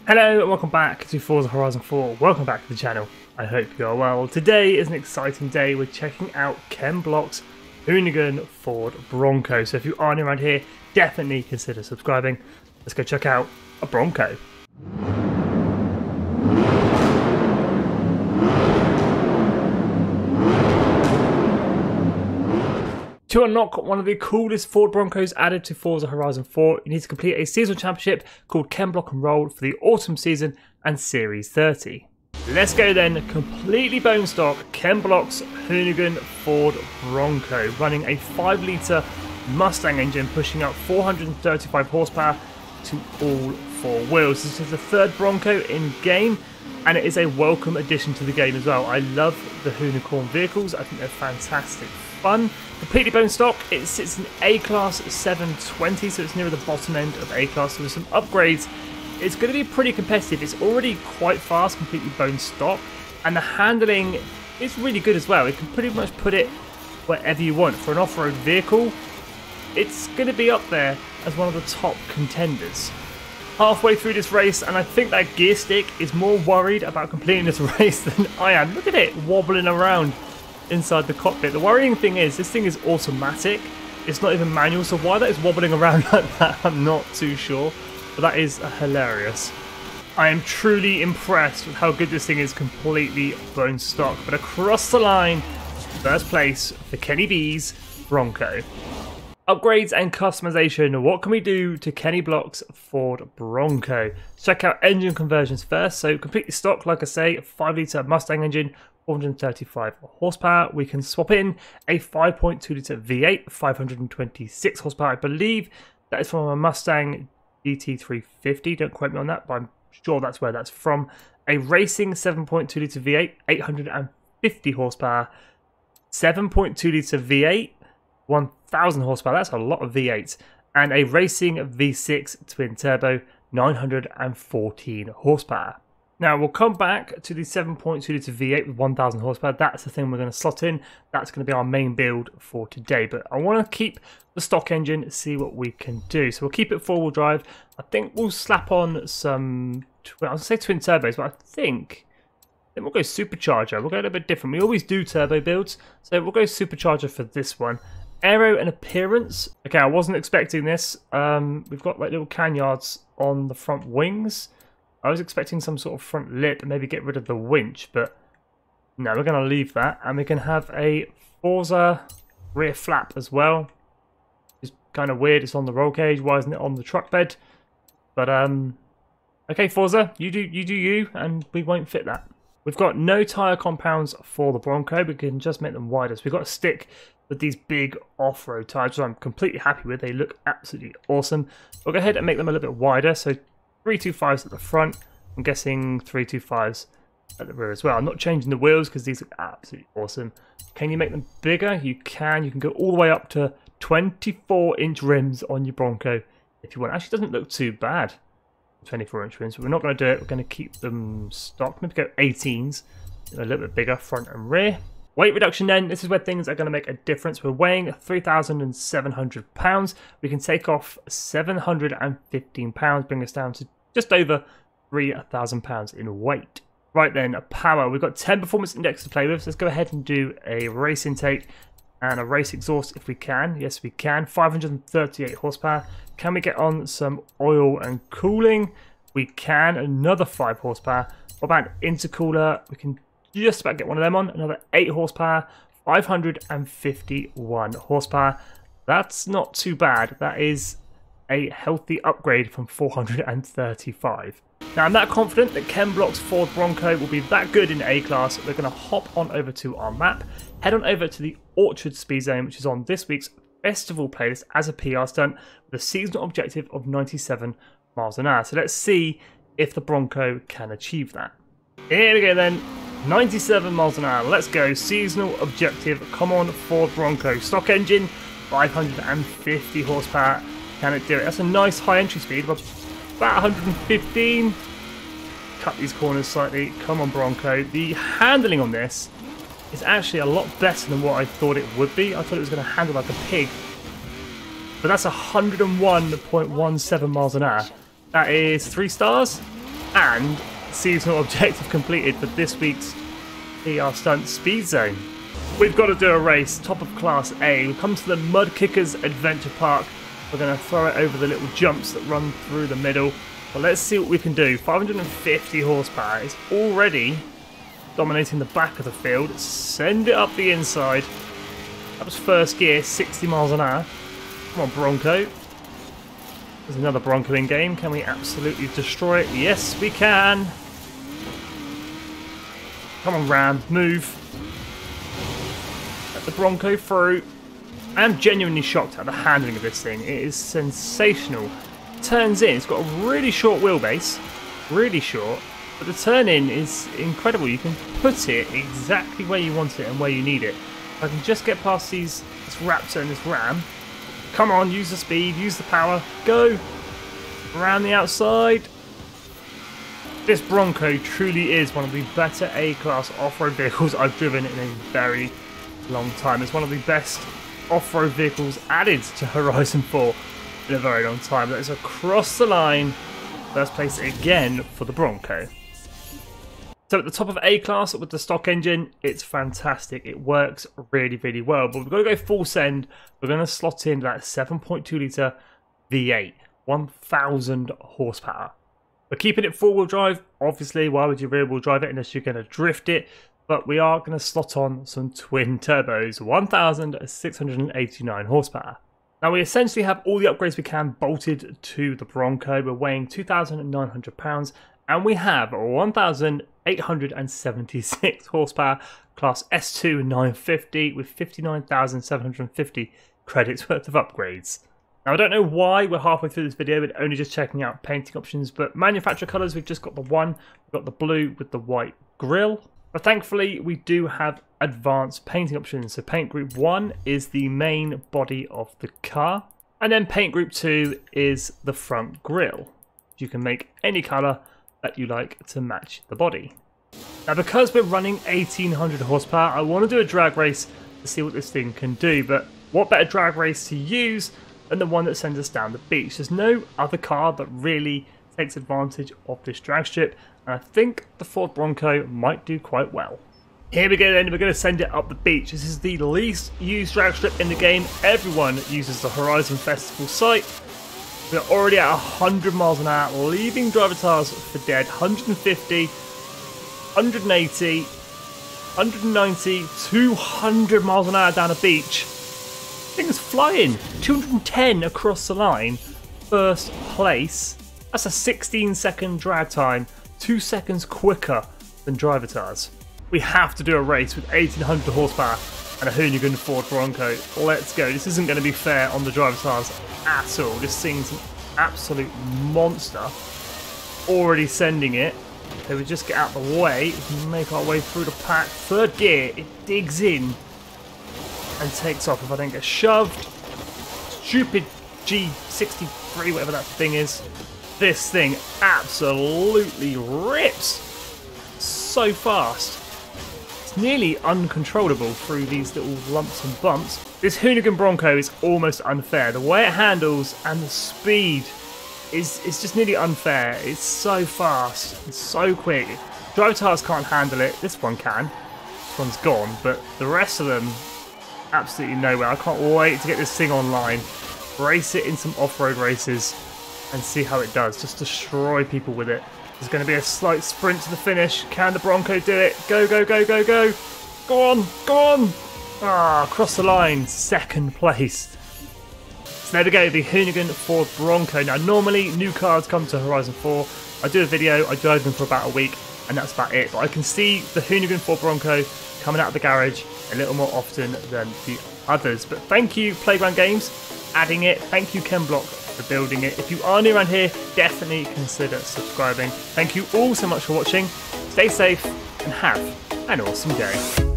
Hello and welcome back to Forza Horizon 4. Welcome back to the channel. I hope you are well. Today is an exciting day. We're checking out Ken Block's Hoonigan Ford Bronco. So if you are new around here, definitely consider subscribing. Let's go check out a Bronco. To unlock one of the coolest Ford Broncos added to Forza Horizon 4, you need to complete a seasonal championship called Ken Block and Roll for the autumn season and Series 30. Let's go then, completely bone stock Ken Block's Hoonigan Ford Bronco, running a 5-litre Mustang engine pushing out 435 horsepower to all 4 wheels. This is the third Bronco in game, and it is a welcome addition to the game as well. I love the Hoonigan vehicles, I think they're fantastic fun. Completely bone stock, it sits in A-Class 720, so it's near the bottom end of A-Class. So with some upgrades, it's going to be pretty competitive. It's already quite fast, completely bone stock, and the handling is really good as well. You can pretty much put it wherever you want. For an off-road vehicle, it's going to be up there as one of the top contenders. Halfway through this race, and I think that gear stick is more worried about completing this race than I am. Look at it wobbling around inside the cockpit. The worrying thing is this thing is automatic. It's not even manual, so why that is wobbling around like that, I'm not too sure. But that is hilarious. I am truly impressed with how good this thing is, completely bone stock. But across the line, first place for Kenny B's Bronco. Upgrades and customization. What can we do to Kenny Block's Ford Bronco? Check out engine conversions first. So completely stock, like I say, 5-litre Mustang engine, 435 horsepower. We can swap in a 5.2-litre V8, 526 horsepower. I believe that is from a Mustang GT350. Don't quote me on that, but I'm sure that's where that's from. A racing 7.2-litre V8, 850 horsepower. 7.2-litre V8, 1000 horsepower. That's a lot of V8s. And a racing V6 twin turbo, 914 horsepower. Now we'll come back to the 7.2-litre V8 with 1000 horsepower. That's the thing we're going to slot in. That's going to be our main build for today. But I want to keep the stock engine, see what we can do. So we'll keep it 4-wheel drive. I think we'll slap on some, I was going to say twin turbos, but I think we'll go supercharger. We'll go a little bit different. We always do turbo builds, so we'll go supercharger for this one. Aero and appearance. Okay, I wasn't expecting this. We've got like little canyards on the front wings. I was expecting some sort of front lip and maybe get rid of the winch, but no, we're going to leave that. And we can have a FORZA rear flap as well. It's kind of weird. It's on the roll cage. Why isn't it on the truck bed? But okay, FORZA, you do you, and we won't fit that. We've got no tyre compounds for the Bronco. We can just make them wider. So we've got to stick with these big off-road tyres, which I'm completely happy with. They look absolutely awesome. We'll go ahead and make them a little bit wider. So 325s at the front. I'm guessing 325s at the rear as well. I'm not changing the wheels because these look absolutely awesome. Can you make them bigger? You can. You can go all the way up to 24-inch rims on your Bronco if you want. Actually, it doesn't look too bad. 24-inch rims, but we're not going to do it. We're going to keep them stock. Maybe go 18s, a little bit bigger front and rear. Weight reduction then, this is where things are going to make a difference. We're weighing 3,700 pounds. We can take off 715 pounds, bring us down to just over 3,000 pounds in weight. Right then, power. We've got 10 performance index to play with. So let's go ahead and do a race intake and a race exhaust if we can. Yes, we can. 538 horsepower. Can we get on some oil and cooling? We can. Another 5 horsepower. What about intercooler? We can just about get one of them on. Another 8 horsepower. 551 horsepower. That's not too bad. That is a healthy upgrade from 435. Now I'm that confident that Ken Block's Ford Bronco will be that good in A-Class. We're going to hop on over to our map, head on over to the Orchard Speed Zone, which is on this week's festival playlist as a PR stunt with a seasonal objective of 97 miles an hour. So let's see if the Bronco can achieve that. Here we go then, 97 miles an hour. Let's go, seasonal objective. Come on, Ford Bronco. Stock engine, 550 horsepower. Can it do it? That's a nice high entry speed, about 115. Cut these corners slightly. Come on, Bronco. The handling on this is actually a lot better than what I thought it would be. I thought it was going to handle like a pig. But that's 101.17 miles an hour. That is 3 stars. And seasonal objective completed for this week's PR Stunt Speed Zone. We've got to do a race, top of Class A. We come to the Mud Kickers Adventure Park. We're going to throw it over the little jumps that run through the middle. But let's see what we can do. 550 horsepower is already dominating the back of the field. Send it up the inside. That was first gear, 60 miles an hour. Come on, Bronco. There's another Bronco in game. Can we absolutely destroy it? Yes, we can. Come on, Ram, move. Let the Bronco through. I am genuinely shocked at the handling of this thing. It is sensational. Turns in. It's got a really short wheelbase. Really short. But the turn in is incredible. You can put it exactly where you want it and where you need it. If I can just get past this Raptor and this Ram. Come on, use the speed, use the power. Go. Around the outside. This Bronco truly is one of the better A-class off-road vehicles I've driven in a very long time. It's one of the best off-road vehicles added to Horizon 4 in a very long time. That is across the line. First place again for the Bronco. So at the top of A-class with the stock engine, it's fantastic. It works really, really well. But we've got to go full send. We're going to slot in that 7.2 litre V8, 1,000 horsepower. We're keeping it four-wheel drive. Obviously, why would you rear-wheel drive it unless you're going to drift it? But we are going to slot on some twin turbos, 1,689 horsepower. Now we essentially have all the upgrades we can bolted to the Bronco. We're weighing 2,900 pounds and we have 1,876 horsepower, class S2 950 with 59,750 credits worth of upgrades. Now I don't know why we're halfway through this video but only just checking out painting options, but manufacturer colours we've just got the one. We've got the blue with the white grille. But thankfully we do have advanced painting options. So paint group 1 is the main body of the car, and then paint group 2 is the front grille. You can make any colour that you like to match the body. Now because we're running 1,800 horsepower, I want to do a drag race to see what this thing can do, but what better drag race to use than the one that sends us down the beach. There's no other car that really takes advantage of this drag strip, and I think the Ford Bronco might do quite well. Here we go then, we're going to send it up the beach. This is the least used drag strip in the game. Everyone uses the Horizon Festival site. We're already at 100 miles an hour, leaving driver tires for dead. 150, 180, 190, 200 miles an hour down a beach. Thing's flying. 210 across the line. First place. That's a 16-second drag time. 2 seconds quicker than driver tires. We have to do a race with 1,800 horsepower and a Hoonigan Ford Bronco. Let's go. This isn't going to be fair on the driver tires at all. This thing's an absolute monster. Already sending it. So we just get out the way. We can make our way through the pack. Third gear, it digs in and takes off if I don't get shoved. Stupid G63, whatever that thing is. This thing absolutely rips so fast. It's nearly uncontrollable through these little lumps and bumps. This Hoonigan Bronco is almost unfair. The way it handles and the speed is just nearly unfair. It's so fast, it's so quick. Driver tires can't handle it. This one can. This one's gone, but the rest of them absolutely nowhere. I can't wait to get this thing online, race it in some off-road races and see how it does. Just destroy people with it. There's going to be a slight sprint to the finish. Can the Bronco do it? Go, go, go, go, go. Go on, go on. Ah, across the line, second place. So there we go, the Hoonigan Ford Bronco. Now normally new cars come to Horizon 4. I do a video, I drive them for about a week and that's about it. But I can see the Hoonigan Ford Bronco coming out of the garage a little more often than the others. But thank you Playground Games adding it. Thank you Ken Block for building it. If you are new around here, definitely consider subscribing. Thank you all so much for watching. Stay safe and have an awesome day.